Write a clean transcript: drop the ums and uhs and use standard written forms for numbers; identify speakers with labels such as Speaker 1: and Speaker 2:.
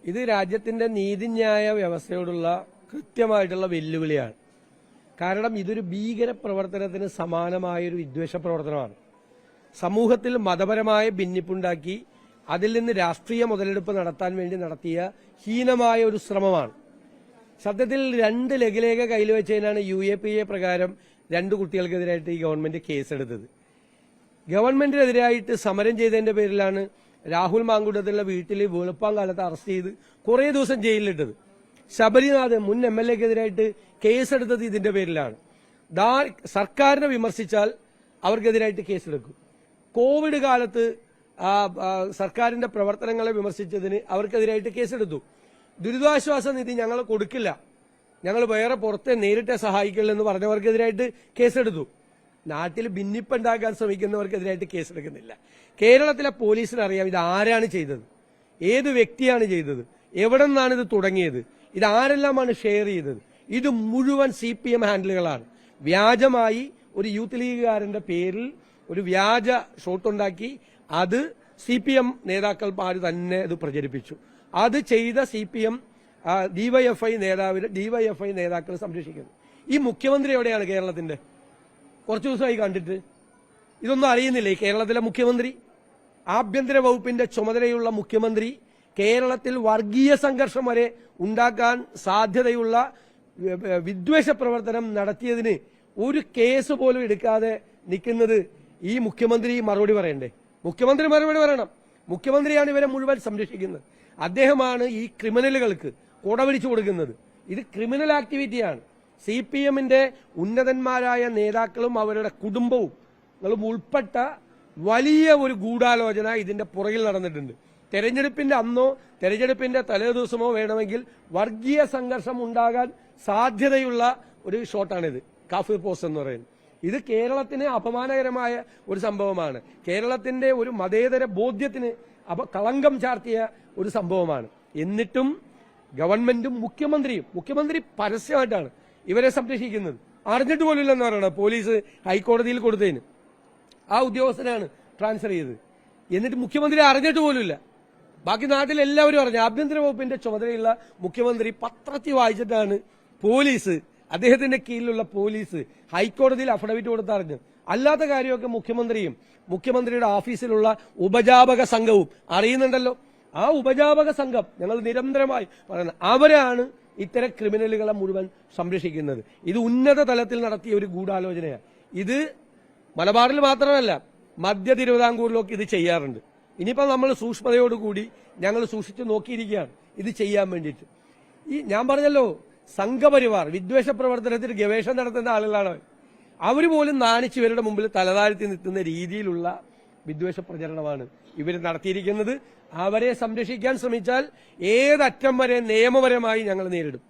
Speaker 1: ഇത് രാജ്യത്തിന്റെ നീതിന്യായ വ്യവസ്ഥയോടുള്ള കൃത്യമായിട്ടുള്ള വെല്ലുവിളിയാണ്. കാരണം ഇതൊരു ഭീകര പ്രവർത്തനത്തിന് സമാനമായൊരു വിദ്വേഷ പ്രവർത്തനമാണ്. സമൂഹത്തിൽ മതപരമായ ഭിന്നിപ്പുണ്ടാക്കി അതിൽ നിന്ന് രാഷ്ട്രീയ മുതലെടുപ്പ് നടത്താൻ വേണ്ടി നടത്തിയ ഹീനമായ ഒരു ശ്രമമാണ്. സത്യത്തിൽ 2 ലഘുലേഖ കയ്യിൽ വെച്ചതിനാണ് UAPA പ്രകാരം 2 കുട്ടികൾക്കെതിരായിട്ട് ഈ ഗവൺമെന്റ് കേസെടുത്തത്. ഗവൺമെന്റിനെതിരായിട്ട് സമരം ചെയ്തതിന്റെ പേരിലാണ് രാഹുൽ മാങ്കുട്ടത്തിലുള്ള വീട്ടിൽ വെളുപ്പാങ്കാലത്ത് അറസ്റ്റ് ചെയ്ത് കുറേ ദിവസം ജയിലിലിട്ടത്. ശബരിനാഥ് മുൻ MLA-ക്കെതിരായിട്ട് കേസെടുത്തത് ഇതിന്റെ പേരിലാണ്. സർക്കാരിനെ വിമർശിച്ചാൽ അവർക്കെതിരായിട്ട് കേസെടുക്കും. കോവിഡ് കാലത്ത് സർക്കാരിന്റെ പ്രവർത്തനങ്ങളെ വിമർശിച്ചതിന് അവർക്കെതിരായിട്ട് കേസെടുത്തു. ദുരിതാശ്വാസ നിധി ഞങ്ങൾ കൊടുക്കില്ല, ഞങ്ങൾ വേറെ പുറത്തെ നേരിട്ട് സഹായിക്കില്ല എന്ന് പറഞ്ഞവർക്കെതിരായിട്ട് കേസെടുത്തു. നാട്ടിൽ ഭിന്നിപ്പുണ്ടാക്കാൻ ശ്രമിക്കുന്നവർക്കെതിരായിട്ട് കേസെടുക്കുന്നില്ല. കേരളത്തിലെ പോലീസിന് അറിയാം ഇത് ആരാണ് ചെയ്തത്, ഏത് വ്യക്തിയാണ് ചെയ്തത്, എവിടെ നിന്നാണ് ഇത് തുടങ്ങിയത്, ഇത് ആരെല്ലാമാണ് ഷെയർ ചെയ്തത്. ഇത് മുഴുവൻ CPM ഹാൻഡിലുകളാണ്. വ്യാജമായി ഒരു യൂത്ത് ലീഗുകാരന്റെ പേരിൽ ഒരു വ്യാജ ഷോട്ടുണ്ടാക്കി അത് CPM നേതാക്കന്മാർ തന്നെ ഇത് പ്രചരിപ്പിച്ചു. അത് ചെയ്ത CPM DYFI നേതാക്കൾ സംരക്ഷിക്കുന്നു. ഈ മുഖ്യമന്ത്രി എവിടെയാണ് കേരളത്തിന്റെ? കുറച്ചു ദിവസമായി കണ്ടിട്ട് ഇതൊന്നും അറിയുന്നില്ലേ? കേരളത്തിലെ മുഖ്യമന്ത്രി, ആഭ്യന്തര വകുപ്പിന്റെ ചുമതലയുള്ള മുഖ്യമന്ത്രി കേരളത്തിൽ വർഗീയ സംഘർഷം വരെ ഉണ്ടാക്കാൻ സാധ്യതയുള്ള വിദ്വേഷ പ്രവർത്തനം നടത്തിയതിന് ഒരു കേസ് പോലും എടുക്കാതെ നിൽക്കുന്നത് ഈ മുഖ്യമന്ത്രി മറുപടി പറയണ്ടേ? മുഖ്യമന്ത്രി മറുപടി പറയണം. മുഖ്യമന്ത്രിയാണ് ഇവരെ മുഴുവൻ സംരക്ഷിക്കുന്നത്. അദ്ദേഹമാണ് ഈ ക്രിമിനലുകൾക്ക് കൊടപിടിച്ചു കൊടുക്കുന്നത്. ഇത് ക്രിമിനൽ ആക്ടിവിറ്റിയാണ്. CPM-ന്റെ ഉന്നതന്മാരായ നേതാക്കളും അവരുടെ കുടുംബവും ഉൾപ്പെട്ട വലിയ ഒരു ഗൂഢാലോചന ഇതിന്റെ പുറകിൽ നടന്നിട്ടുണ്ട്. തെരഞ്ഞെടുപ്പിന്റെ അന്നോ തെരഞ്ഞെടുപ്പിന്റെ തലേദിവസമോ വേണമെങ്കിൽ വർഗീയ സംഘർഷം ഉണ്ടാകാൻ സാധ്യതയുള്ള ഒരു ഷോട്ടാണിത്. കാഫിർ പോസ്റ്റ് എന്ന് പറയുന്നത് ഇത് കേരളത്തിന് അപമാനകരമായ ഒരു സംഭവമാണ്. കേരളത്തിന്റെ ഒരു മതേതര ബോധ്യത്തിന് കളങ്കം ചാർത്തിയ ഒരു സംഭവമാണ്. എന്നിട്ടും ഗവൺമെന്റും മുഖ്യമന്ത്രി പരസ്യമായിട്ടാണ് ഇവരെ സംരക്ഷിക്കുന്നത്. അറിഞ്ഞിട്ട് പോലില്ലെന്ന് പറയണം. പോലീസ് ഹൈക്കോടതിയിൽ കൊടുത്തതിന് ആ ഉദ്യോഗസ്ഥനാണ് ട്രാൻസ്ഫർ ചെയ്തത്. എന്നിട്ട് മുഖ്യമന്ത്രി അറിഞ്ഞിട്ട് പോലുമില്ല. ബാക്കി നാട്ടിലെല്ലാവരും അറിഞ്ഞു. ആഭ്യന്തര വകുപ്പിന്റെ ചുമതലയുള്ള മുഖ്യമന്ത്രി പത്രത്തിൽ വായിച്ചിട്ടാണ് പോലീസ്, അദ്ദേഹത്തിന്റെ കീഴിലുള്ള പോലീസ് ഹൈക്കോടതിയിൽ അഫിഡവിറ്റ് കൊടുത്തറിഞ്ഞു. അല്ലാത്ത കാര്യമൊക്കെ മുഖ്യമന്ത്രിയും മുഖ്യമന്ത്രിയുടെ ഓഫീസിലുള്ള ഉപജാപക സംഘവും അറിയുന്നുണ്ടല്ലോ. ആ ഉപജാപക സംഘം ഞങ്ങൾ നിരന്തരമായി പറയുന്നത് അവരാണ് ഇത്തരം ക്രിമിനലുകളെ മുഴുവൻ സംരക്ഷിക്കുന്നത്. ഇത് ഉന്നത തലത്തിൽ നടത്തിയ ഒരു ഗൂഢാലോചനയാണ്. ഇത് മലബാറിൽ മാത്രമല്ല മധ്യ തിരുവിതാംകൂറിലൊക്കെ ഇത് ചെയ്യാറുണ്ട്. ഇനിയിപ്പോൾ നമ്മൾ സൂക്ഷ്മതയോടുകൂടി ഞങ്ങൾ സൂക്ഷിച്ചു നോക്കിയിരിക്കുകയാണ് ഇത് ചെയ്യാൻ വേണ്ടിയിട്ട്. ഞാൻ പറഞ്ഞല്ലോ, സംഘപരിവാർ വിദ്വേഷ പ്രവർത്തനത്തിൽ ഗവേഷണം നടത്തുന്ന ആളുകളാണ് അവർ പോലും നാണിച്ച് ഇവരുടെ മുമ്പിൽ തലതാഴ്ത്തി നിൽക്കുന്ന രീതിയിലുള്ള വിദ്വേഷ പ്രചരണമാണ് ഇവർ നടത്തിയിരിക്കുന്നത്. അവരെ സംരക്ഷിക്കാൻ ശ്രമിച്ചാൽ ഏതറ്റം വരെ നിയമപരമായി ഞങ്ങൾ നേരിടും.